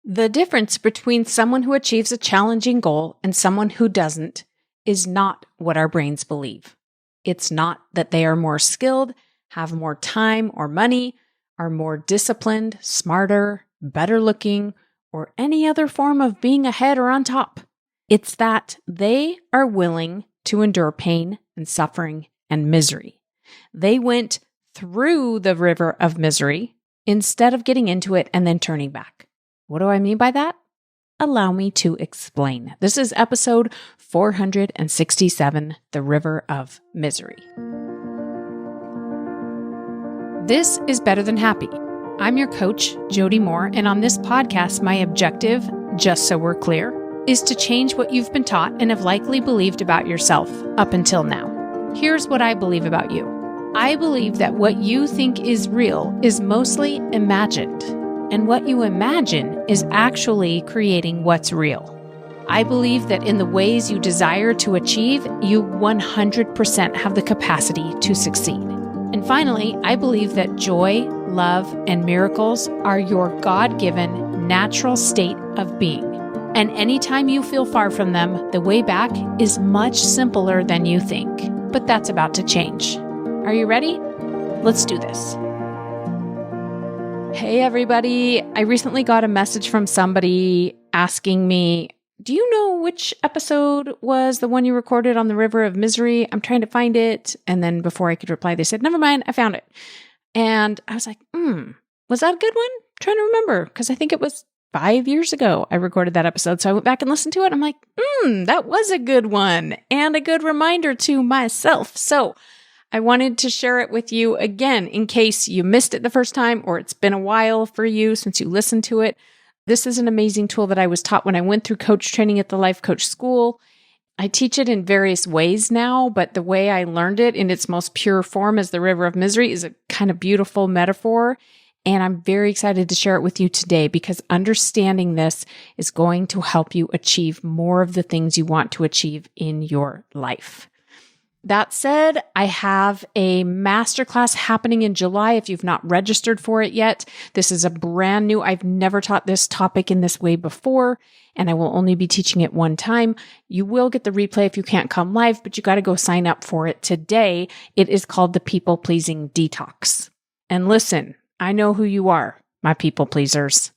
The difference between someone who achieves a challenging goal and someone who doesn't is not what our brains believe. It's not that they are more skilled, have more time or money, are more disciplined, smarter, better looking, or any other form of being ahead or on top. It's that they are willing to endure pain and suffering and misery. They went through the river of misery instead of getting into it and then turning back. What do I mean by that? Allow me to explain. This is episode 467, The River of Misery. This is Better Than Happy. I'm your coach, Jody Moore, and on this podcast, my objective, just so we're clear, is to change what you've been taught and have likely believed about yourself up until now. Here's what I believe about you. I believe that what you think is real is mostly imagined, and what you imagine is actually creating what's real. I believe that in the ways you desire to achieve, you 100% have the capacity to succeed. And finally, I believe that joy, love, and miracles are your God-given natural state of being. And anytime you feel far from them, the way back is much simpler than you think. But that's about to change. Are you ready? Let's do this. Hey, everybody. I recently got a message from somebody asking me, do you know which episode was the one you recorded on the River of Misery? I'm trying to find it. And then before I could reply, they said, never mind, I found it. And I was like, was that a good one? I'm trying to remember, because I think it was 5 years ago I recorded that episode. So I went back and listened to it. I'm like, that was a good one and a good reminder to myself. So I wanted to share it with you again in case you missed it the first time or it's been a while for you since you listened to it. This is an amazing tool that I was taught when I went through coach training at the Life Coach School. I teach it in various ways now, but the way I learned it in its most pure form as the River of Misery is a kind of beautiful metaphor. And I'm very excited to share it with you today because understanding this is going to help you achieve more of the things you want to achieve in your life. That said, I have a masterclass happening in July if you've not registered for it yet. This is a brand new, I've never taught this topic in this way before, and I will only be teaching it one time. You will get the replay if you can't come live, but you got to go sign up for it today. It is called the People Pleasing Detox. And listen, I know who you are, my people pleasers.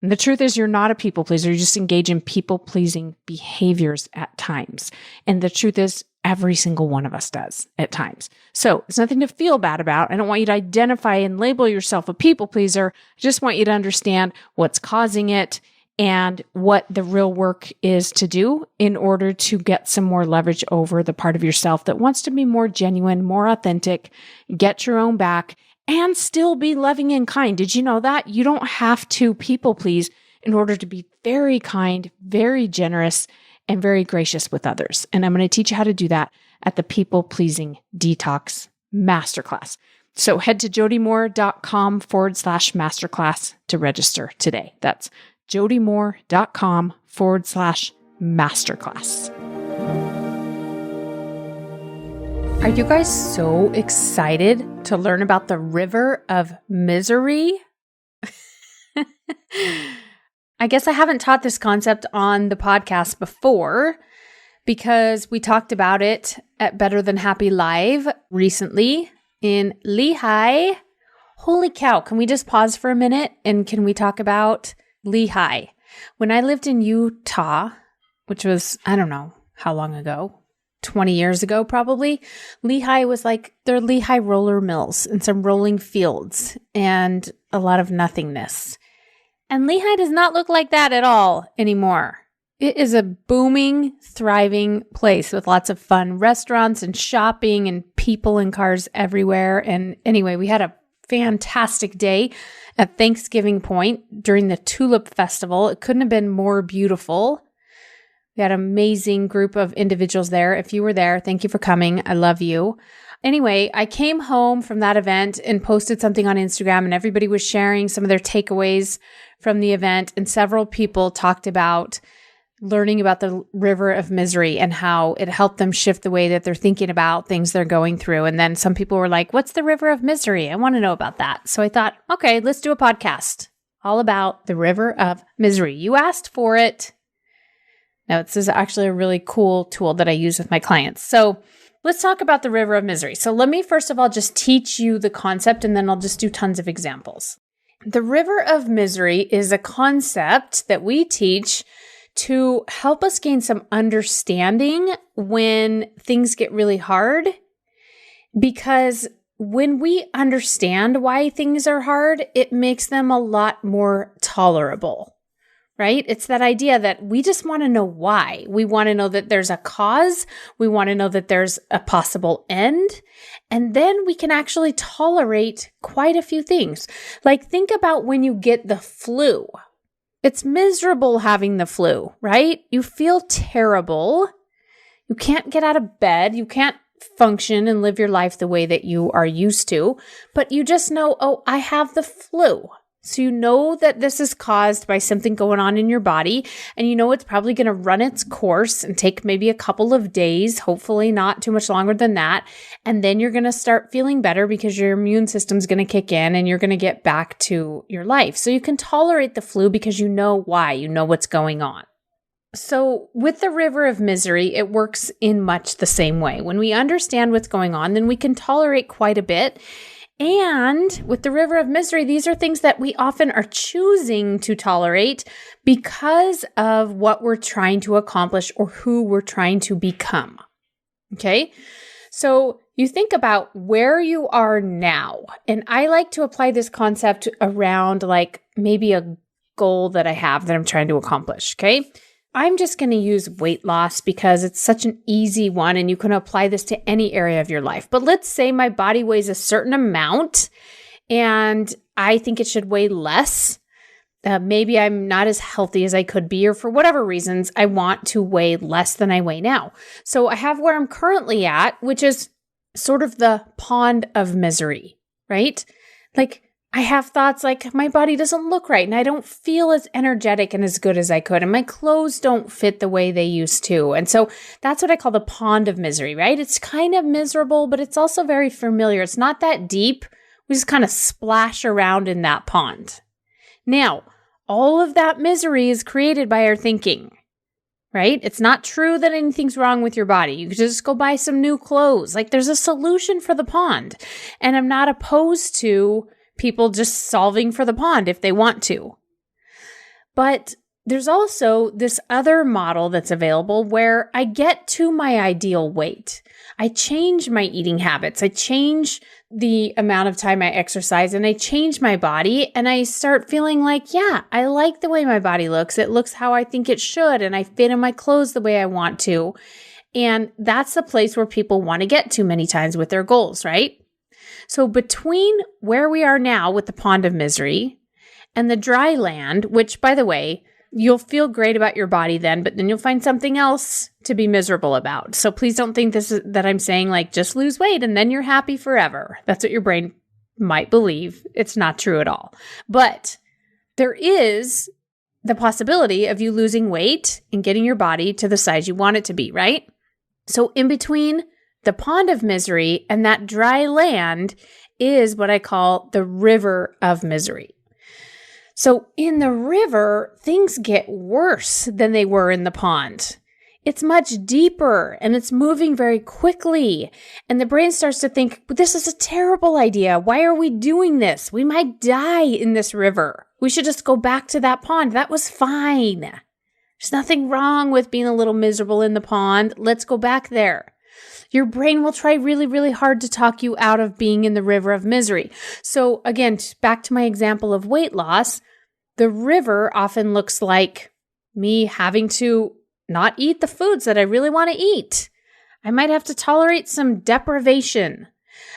And the truth is you're not a people pleaser. You just engage in people pleasing behaviors at times. And the truth is every single one of us does at times. So it's nothing to feel bad about. I don't want you to identify and label yourself a people pleaser. I just want you to understand what's causing it and what the real work is to do in order to get some more leverage over the part of yourself that wants to be more genuine, more authentic, get your own back, and still be loving and kind. Did you know that? You don't have to people please in order to be very kind, very generous, and very gracious with others. And I'm going to teach you how to do that at the People Pleasing Detox Masterclass. So head to jodymoore.com/masterclass to register today. That's jodymoore.com/masterclass. Are you guys so excited to learn about the River of Misery? I guess I haven't taught this concept on the podcast before because we talked about it at Better Than Happy Live recently in Lehigh. Holy cow. Can we just pause for a minute and can we talk about Lehigh? When I lived in Utah, which was, I don't know how long ago, 20 years ago probably, Lehigh was like their Lehigh roller mills and some rolling fields and a lot of nothingness. And Lehigh does not look like that at all anymore. It is a booming, thriving place with lots of fun restaurants and shopping and people and cars everywhere. And anyway, we had a fantastic day at Thanksgiving Point during the Tulip Festival. It couldn't have been more beautiful. We had an amazing group of individuals there. If you were there, thank you for coming. I love you. Anyway, I came home from that event and posted something on Instagram and everybody was sharing some of their takeaways from the event. And several people talked about learning about the River of Misery and how it helped them shift the way that they're thinking about things they're going through. And then some people were like, what's the River of Misery? I want to know about that. So I thought, okay, let's do a podcast. all about the river of misery. You asked for it. Now, this is actually a really cool tool that I use with my clients. So let's talk about the river of misery. So let me first of all just teach you the concept, and then I'll just do tons of examples. The river of misery is a concept that we teach to help us gain some understanding when things get really hard. Because when we understand why things are hard, it makes them a lot more tolerable, right? It's that idea that we just want to know why. We want to know that there's a cause. We want to know that there's a possible end. And then we can actually tolerate quite a few things. Like, think about when you get the flu. It's miserable having the flu, right? You feel terrible. You can't get out of bed. You can't function and live your life the way that you are used to, but you just know, oh, I have the flu. So you know that this is caused by something going on in your body, and you know it's probably going to run its course and take maybe a couple of days, hopefully not too much longer than that. And then you're going to start feeling better because your immune system's going to kick in and you're going to get back to your life. So you can tolerate the flu because you know why, you know what's going on. So with the river of misery, it works in much the same way. When we understand what's going on, then we can tolerate quite a bit. And with the river of misery, these are things that we often are choosing to tolerate because of what we're trying to accomplish or who we're trying to become. Okay? So you think about where you are now. And I like to apply this concept around like maybe a goal that I have that I'm trying to accomplish. Okay? I'm just going to use weight loss because it's such an easy one and you can apply this to any area of your life. But let's say my body weighs a certain amount and I think it should weigh less. Maybe I'm not as healthy as I could be, or for whatever reasons, I want to weigh less than I weigh now. So I have where I'm currently at, which is sort of the pond of misery, right? Like, I have thoughts like my body doesn't look right and I don't feel as energetic and as good as I could, and my clothes don't fit the way they used to. And so that's what I call the pond of misery, right? It's kind of miserable, but it's also very familiar. It's not that deep. We just kind of splash around in that pond. Now, all of that misery is created by our thinking, right? It's not true that anything's wrong with your body. You could just go buy some new clothes. Like, there's a solution for the pond. And I'm not opposed to people just solving for the pond if they want to. But there's also this other model that's available where I get to my ideal weight. I change my eating habits. I change the amount of time I exercise and I change my body and I start feeling like, yeah, I like the way my body looks. It looks how I think it should and I fit in my clothes the way I want to. And that's the place where people want to get to many times with their goals, right? So between where we are now with the pond of misery and the dry land, which, by the way, you'll feel great about your body then, but then you'll find something else to be miserable about. So please don't think that I'm saying like just lose weight and then you're happy forever. That's what your brain might believe. It's not true at all. But there is the possibility of you losing weight and getting your body to the size you want it to be, right? So in between the pond of misery and that dry land is what I call the river of misery. So in the river, things get worse than they were in the pond. It's much deeper and it's moving very quickly. And the brain starts to think, this is a terrible idea. Why are we doing this? We might die in this river. We should just go back to that pond. That was fine. There's nothing wrong with being a little miserable in the pond. Let's go back there. Your brain will try really, really hard to talk you out of being in the river of misery. So again, back to my example of weight loss, the river often looks like me having to not eat the foods that I really want to eat. I might have to tolerate some deprivation.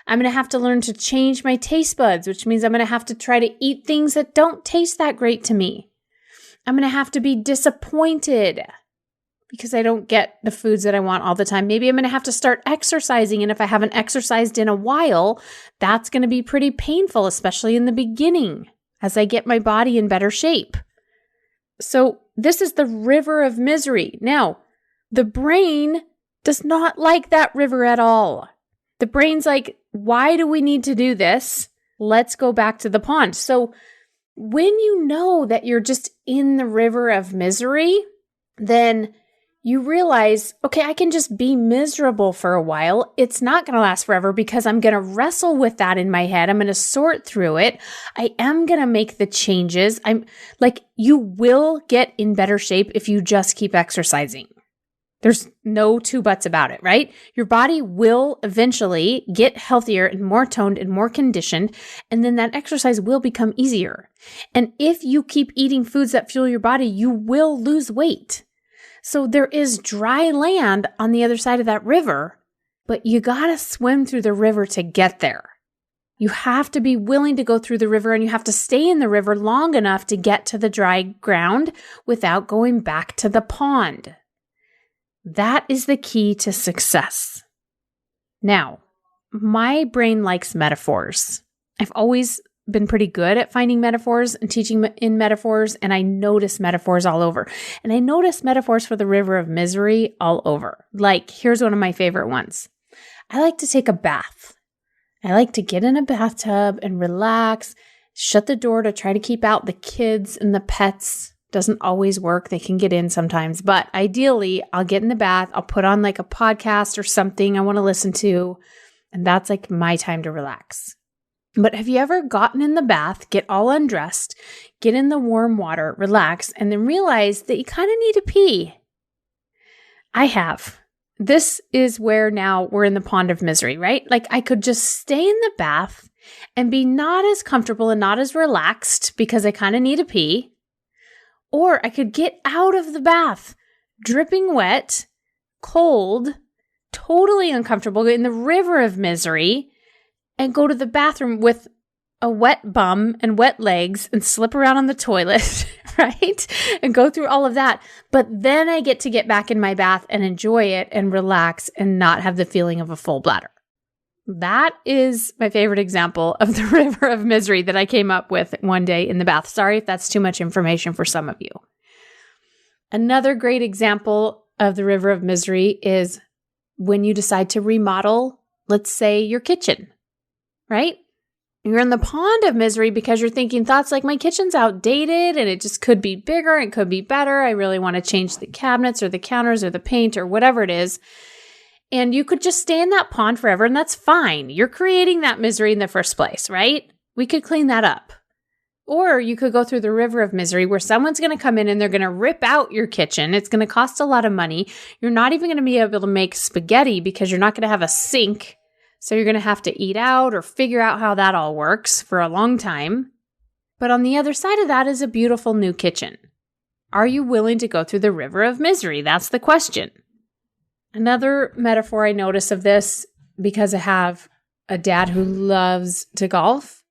I'm going to have to learn to change my taste buds, which means I'm going to have to try to eat things that don't taste that great to me. I'm going to have to be disappointed because I don't get the foods that I want all the time. Maybe I'm going to have to start exercising. And if I haven't exercised in a while, that's going to be pretty painful, especially in the beginning as I get my body in better shape. So this is the river of misery. Now, the brain does not like that river at all. The brain's like, why do we need to do this? Let's go back to the pond. So when you know that you're just in the river of misery, then you realize, okay, I can just be miserable for a while. It's not going to last forever because I'm going to wrestle with that in my head. I'm going to sort through it. I am going to make the changes. You will get in better shape if you just keep exercising. There's no two buts about it, right? Your body will eventually get healthier and more toned and more conditioned, and then that exercise will become easier. And if you keep eating foods that fuel your body, you will lose weight. So there is dry land on the other side of that river, but you gotta swim through the river to get there. You have to be willing to go through the river, and you have to stay in the river long enough to get to the dry ground without going back to the pond. That is the key to success. Now, my brain likes metaphors. I've always been pretty good at finding metaphors and teaching in metaphors, and I notice metaphors all over. And I notice metaphors for the river of misery all over. Like, here's one of my favorite ones. I like to take a bath. I like to get in a bathtub and relax, shut the door to try to keep out the kids and the pets. Doesn't always work. They can get in sometimes, but ideally I'll get in the bath. I'll put on like a podcast or something I want to listen to. And that's like my time to relax. But have you ever gotten in the bath, get all undressed, get in the warm water, relax, and then realize that you kind of need to pee? I have. This is where now we're in the pond of misery, right? Like I could just stay in the bath and be not as comfortable and not as relaxed because I kind of need to pee. Or I could get out of the bath, dripping wet, cold, totally uncomfortable, in the river of misery, and go to the bathroom with a wet bum and wet legs and slip around on the toilet, right? And go through all of that. But then I get to get back in my bath and enjoy it and relax and not have the feeling of a full bladder. That is my favorite example of the river of misery that I came up with one day in the bath. Sorry if that's too much information for some of you. Another great example of the river of misery is when you decide to remodel, let's say, your kitchen, right? You're in the pond of misery because you're thinking thoughts like, my kitchen's outdated and it just could be bigger, it could be better. I really want to change the cabinets or the counters or the paint or whatever it is. And you could just stay in that pond forever, and that's fine. You're creating that misery in the first place, right? We could clean that up. Or you could go through the river of misery where someone's going to come in and they're going to rip out your kitchen. It's going to cost a lot of money. You're not even going to be able to make spaghetti because you're not going to have a sink. So you're going to have to eat out or figure out how that all works for a long time. But on the other side of that is a beautiful new kitchen. Are you willing to go through the river of misery? That's the question. Another metaphor I notice of this, because I have a dad who loves to golf,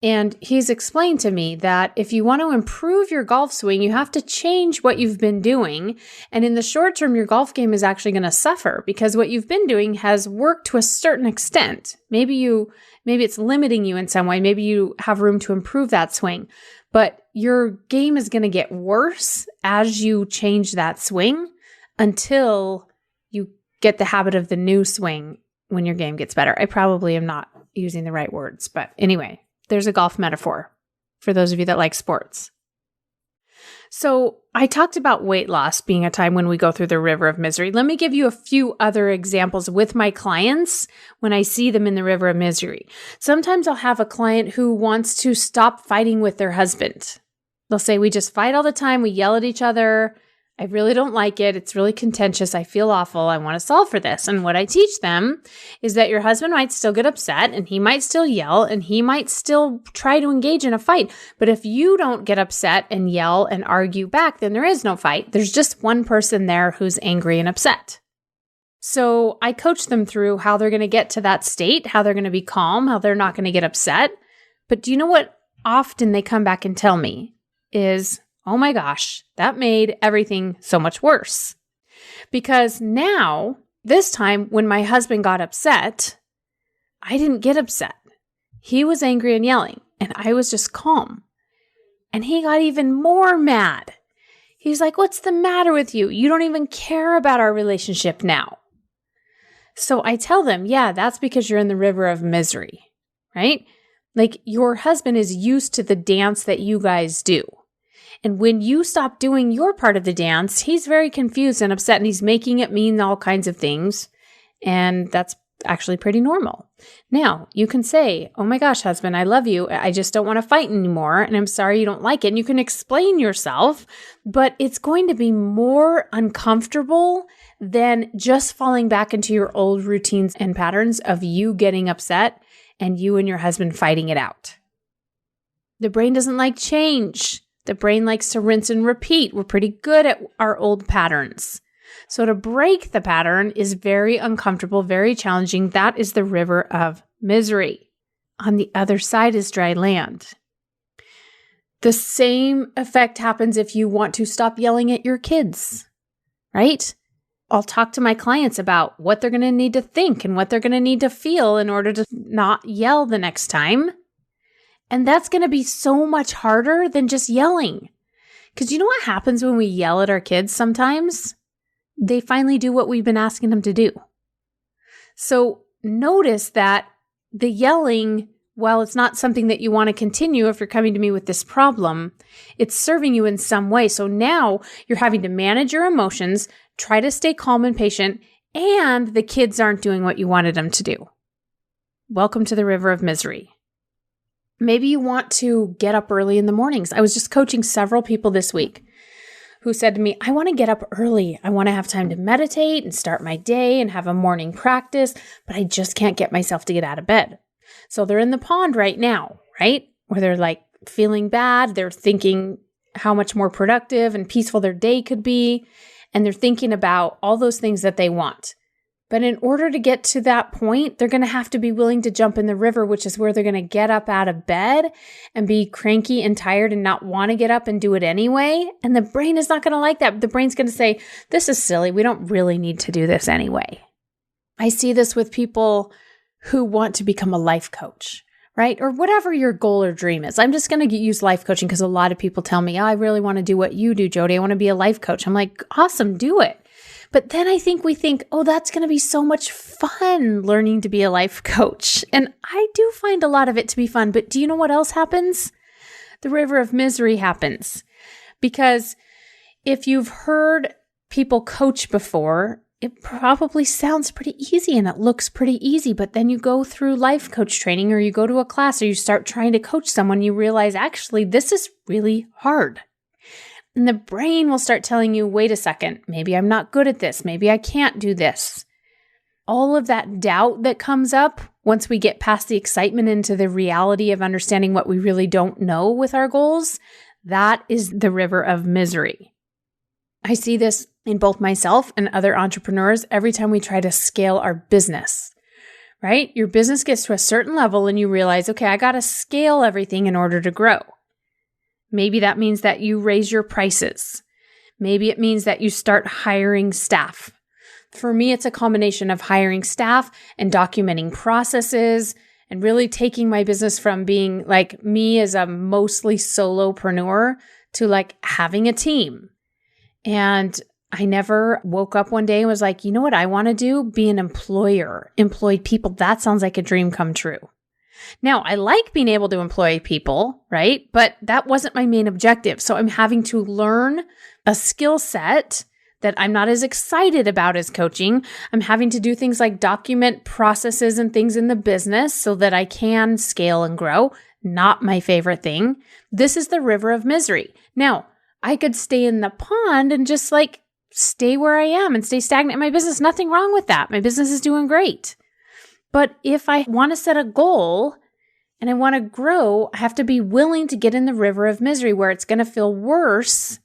and he's explained to me that if you want to improve your golf swing, you have to change what you've been doing. And in the short term, your golf game is actually going to suffer because what you've been doing has worked to a certain extent. Maybe it's limiting you in some way. Maybe you have room to improve that swing, but your game is going to get worse as you change that swing until you get the habit of the new swing when your game gets better. I probably am not using the right words, but anyway, there's a golf metaphor for those of you that like sports. So I talked about weight loss being a time when we go through the river of misery. Let me give you a few other examples with my clients when I see them in the river of misery. Sometimes I'll have a client who wants to stop fighting with their husband. They'll say, we just fight all the time. We yell at each other. I really don't like it. It's really contentious. I feel awful. I want to solve for this. And what I teach them is that your husband might still get upset and he might still yell and he might still try to engage in a fight. But if you don't get upset and yell and argue back, then there is no fight. There's just one person there who's angry and upset. So I coach them through how they're going to get to that state, how they're going to be calm, how they're not going to get upset. But do you know what often they come back and tell me is, oh my gosh, that made everything so much worse. Because now, this time when my husband got upset, I didn't get upset. He was angry and yelling, and I was just calm. And he got even more mad. He's like, what's the matter with you? You don't even care about our relationship now. So I tell them, yeah, that's because you're in the river of misery, right? Like your husband is used to the dance that you guys do. And when you stop doing your part of the dance, he's very confused and upset and he's making it mean all kinds of things. And that's actually pretty normal. Now, you can say, oh my gosh, husband, I love you. I just don't want to fight anymore. And I'm sorry you don't like it. And you can explain yourself, but it's going to be more uncomfortable than just falling back into your old routines and patterns of you getting upset and you and your husband fighting it out. The brain doesn't like change. The brain likes to rinse and repeat. We're pretty good at our old patterns. So to break the pattern is very uncomfortable, very challenging. That is the river of misery. On the other side is dry land. The same effect happens if you want to stop yelling at your kids, right? I'll talk to my clients about what they're going to need to think and what they're going to need to feel in order to not yell the next time. And that's going to be so much harder than just yelling. Because you know what happens when we yell at our kids sometimes? They finally do what we've been asking them to do. So notice that the yelling, while it's not something that you want to continue if you're coming to me with this problem, it's serving you in some way. So now you're having to manage your emotions, try to stay calm and patient, and the kids aren't doing what you wanted them to do. Welcome to the river of misery. Maybe you want to get up early in the mornings. I was just coaching several people this week who said to me, I want to get up early. I want to have time to meditate and start my day and have a morning practice, but I just can't get myself to get out of bed. So they're in the pond right now, right? Where they're like feeling bad. They're thinking how much more productive and peaceful their day could be. And they're thinking about all those things that they want. But in order to get to that point, they're going to have to be willing to jump in the river, which is where they're going to get up out of bed and be cranky and tired and not want to get up and do it anyway. And the brain is not going to like that. The brain's going to say, this is silly. We don't really need to do this anyway. I see this with people who want to become a life coach, right? Or whatever your goal or dream is. I'm just going to use life coaching because a lot of people tell me, oh, I really want to do what you do, Jody. I want to be a life coach. I'm like, awesome, do it. But then we think, oh, that's going to be so much fun learning to be a life coach. And I do find a lot of it to be fun. But do you know what else happens? The river of misery happens. Because if you've heard people coach before, it probably sounds pretty easy and it looks pretty easy. But then you go through life coach training or you go to a class or you start trying to coach someone, you realize actually this is really hard. And the brain will start telling you, wait a second, maybe I'm not good at this. Maybe I can't do this. All of that doubt that comes up once we get past the excitement into the reality of understanding what we really don't know with our goals, that is the river of misery. I see this in both myself and other entrepreneurs every time we try to scale our business, right? Your business gets to a certain level and you realize, okay, I got to scale everything in order to grow. Maybe that means that you raise your prices. Maybe it means that you start hiring staff. For me, it's a combination of hiring staff and documenting processes and really taking my business from being like me as a mostly solopreneur to like having a team. And I never woke up one day and was like, you know what I want to do? Be an employer, employ people. That sounds like a dream come true. Now, I like being able to employ people, right? But that wasn't my main objective. So I'm having to learn a skill set that I'm not as excited about as coaching. I'm having to do things like document processes and things in the business so that I can scale and grow. Not my favorite thing. This is the river of misery. Now, I could stay in the pond and just like stay where I am and stay stagnant in my business. Nothing wrong with that. My business is doing great. But if I want to set a goal and I want to grow, I have to be willing to get in the river of misery where it's going to feel worse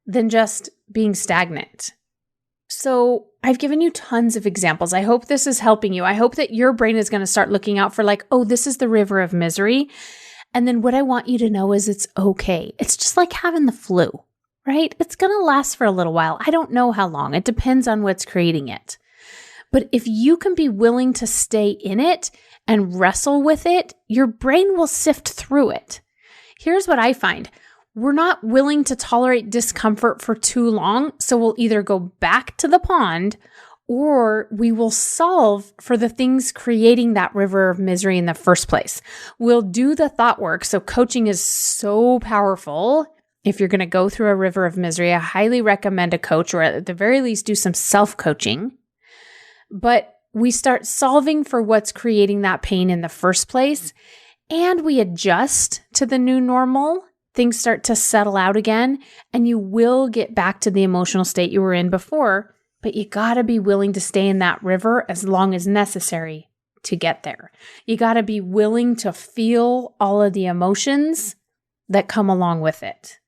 than just being stagnant. So I've given you tons of examples. I hope this is helping you. I hope that your brain is going to start looking out for like, oh, this is the river of misery. And then what I want you to know is it's okay. It's just like having the flu, right? It's going to last for a little while. I don't know how long. It depends on what's creating it. But if you can be willing to stay in it and wrestle with it, your brain will sift through it. Here's what I find. We're not willing to tolerate discomfort for too long, so we'll either go back to the pond or we will solve for the things creating that river of misery in the first place. We'll do the thought work. So coaching is so powerful. If you're going to go through a river of misery, I highly recommend a coach, or at the very least do some self-coaching. But we start solving for what's creating that pain in the first place, and we adjust to the new normal. Things start to settle out again, and you will get back to the emotional state you were in before, but you gotta be willing to stay in that river as long as necessary to get there. You gotta be willing to feel all of the emotions that come along with it.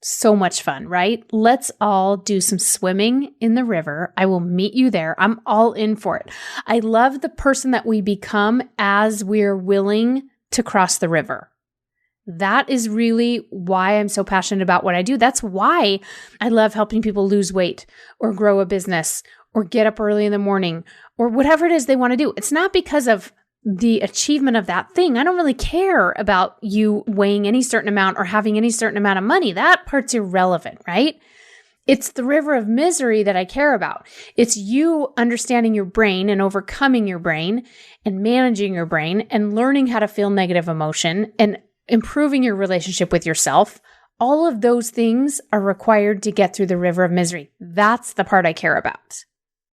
So much fun, right? Let's all do some swimming in the river. I will meet you there. I'm all in for it. I love the person that we become as we're willing to cross the river. That is really why I'm so passionate about what I do. That's why I love helping people lose weight or grow a business or get up early in the morning or whatever it is they want to do. It's not because of the achievement of that thing. I don't really care about you weighing any certain amount or having any certain amount of money. That part's irrelevant, right? It's the river of misery that I care about. It's you understanding your brain and overcoming your brain and managing your brain and learning how to feel negative emotion and improving your relationship with yourself. All of those things are required to get through the river of misery. That's the part I care about.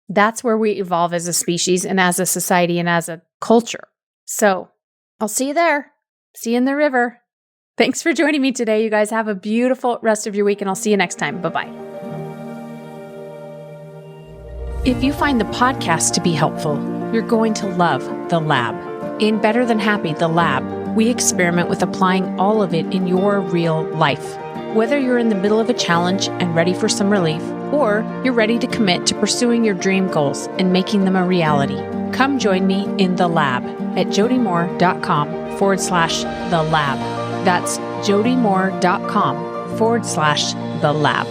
That's where we evolve as a species and as a society and as a culture. So I'll see you there. See you in the river. Thanks for joining me today. You guys have a beautiful rest of your week, and I'll see you next time. Bye-bye. If you find the podcast to be helpful, you're going to love The Lab. In Better Than Happy, The Lab, we experiment with applying all of it in your real life. Whether you're in the middle of a challenge and ready for some relief, or you're ready to commit to pursuing your dream goals and making them a reality, come join me in The Lab at jodymoore.com/The Lab. That's jodymoore.com/The Lab.